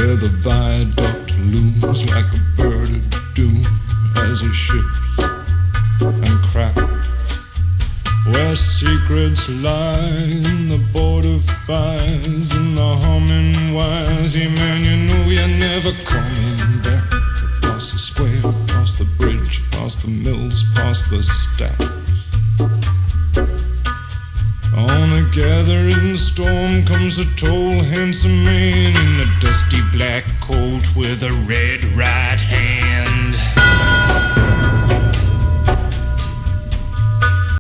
where the viaduct looms like a bird of doom as it ships and cracks, where secrets lie in the border fires and the humming wires. Yeah, man, you know you're never coming back. Past the square, past the bridge, past the mills, past the stacks. On a gathering storm comes a tall, handsome man in a dusty black coat with a red right hand.